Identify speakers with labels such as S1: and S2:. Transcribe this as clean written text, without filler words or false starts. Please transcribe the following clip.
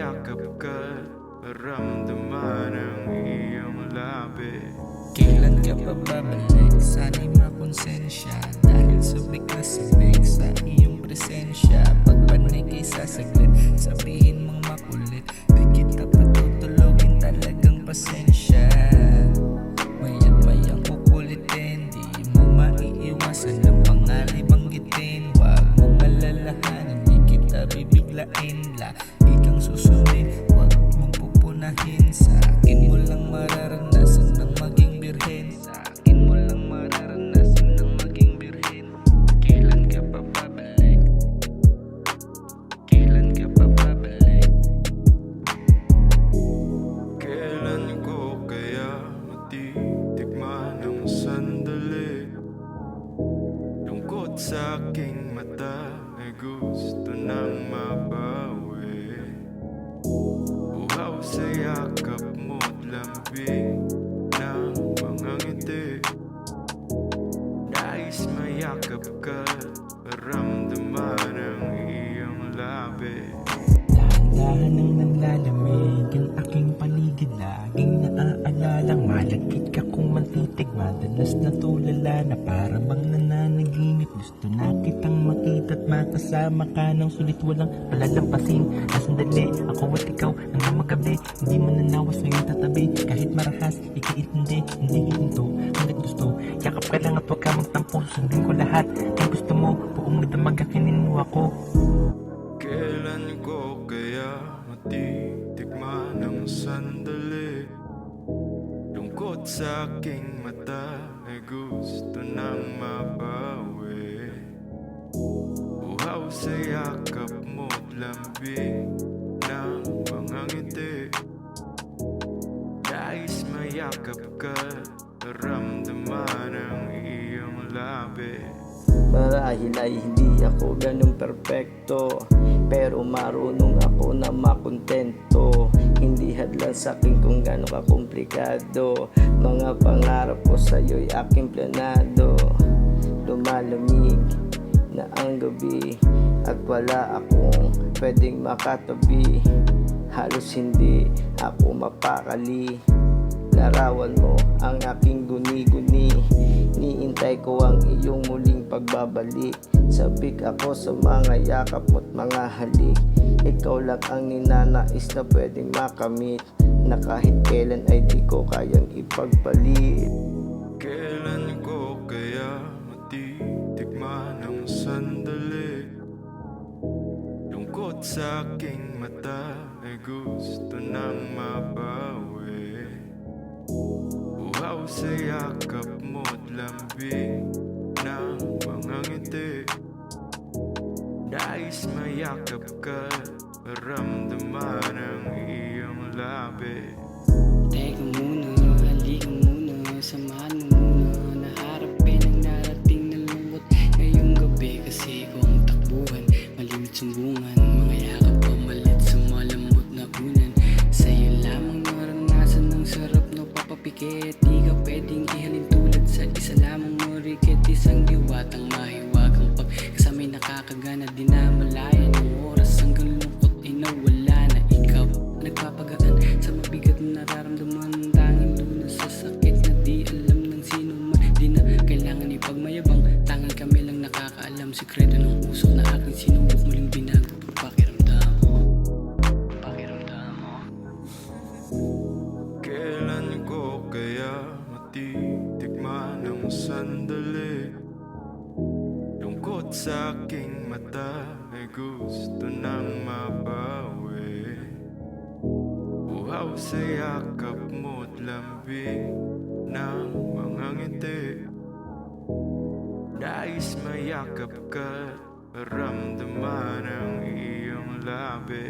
S1: mayakap ka, maramdaman ang iyong labi.
S2: Kailan ka pa babalik? Sana'y makonsensya, dahil sabik na sabik sa iyong presensya. Pagpanay kay sasaglit, sabihin mong makulit, di kita patutulogin, talagang pasensya. Maya't mayang kukulitin, di mo maiiwasan ang pangalay banggitin. Huwag mong alalahanin, di kita bibiglain, lagi kang susundin, huwag mong pupunahin. Sa akin mo lang mararanasan ng maging birhen, sa akin mo lang mararanasan ng maging birhen. Kailan ka pa babalik? Kailan ka pa babalik?
S1: Kailan ko kaya matitikman ang sandali? Lungkot sa aking mata ay gusto nang mabawi. Uhaw sa yakap mo't lambing ng mga ngiti. Nais mayakap ka, maramdaman ang iyong labi.
S2: Dahan-dahan nang naglalamig ang aking paligid, laging naaalala. Malagkit ka kung mantitig, madalas natulala na para bang nananaginip. Gusto na kitang makita't makasama ka ng sulit, walang palalampasin na sandali. Ako at ikaw hanggang magabi, hindi mananawas na yung tatabi. Kahit marahas, hindi hinto. Hanggat gusto, yakap ka lang at huwag ka magtampo. Susundin ko lahat ng gusto mo, buong nadamag akinin mo ako.
S1: Kailan ko kaya matitikman ang sandali? Lungkot sa aking mata ay gusto nang mabawi. Uhaw sa yakap mo't lambing ng mga ngiti. Nais mayakap ka, maramdaman ang iyong labi.
S3: Marahil ay hindi ako ganun perpekto, pero marunong ako na makontento. Hindi hadlang sa'kin kung gano'n ka komplikado. Mga pangarap ko sa'yo'y aking planado. Lumalamig na ang gabi at wala akong pwedeng makatabi. Halos hindi ako mapakali. Larawan mo ang aking guni-guni. Niintay ko ang iyong muling pagbabalik. Sabik ako sa mga yakap mo't mga halik. Ikaw lang ang ninanais na pwedeng makamit, na kahit kailan ay di ko kayang ipagpalit.
S1: Kailan ko kaya matitikman ang sandali? Lungkot sa aking mata ay gusto nang mabawi. Uhaw sa yakap mo't lambing ng mga ngiti. Nais mayakap ka, maramdaman ang iyong labi.
S4: Teka muna, halika muna, samahan mo muna, naharapin ang narating na lungkot ngayong gabi. Kasi ko ang takbuhan, malimit sumbungan, mga yakap pamalit sa malambot na unan. Sa'yo lamang naranasan ng sarap na papapikit. Di ka pwedeng ihalin tulad sa isa lamang marikit. Isang diwatang mahiwagang pagkasamay nakakagana, di na malaya ng oras hanggang lungkot ay nawala na. Ikaw nagpapagaan sa mabigat na nararamdaman, tanging lunas sa sakit na di alam ng sino man. Di na kailangan ipagmayabang, tanging kami lang nakakaalam. Sikreto ng usok na aking sinubok, muling binago. Pakiramdam mo, pakiramdam mo.
S1: Kailan ko kaya matitikman ang sandali? Lungkot sa aking mata ay gusto nang mabawi. Uhaw sa yakap mo't lambing ng mga ngiti. Nais mayakap ka, maramdaman ang iyong labi.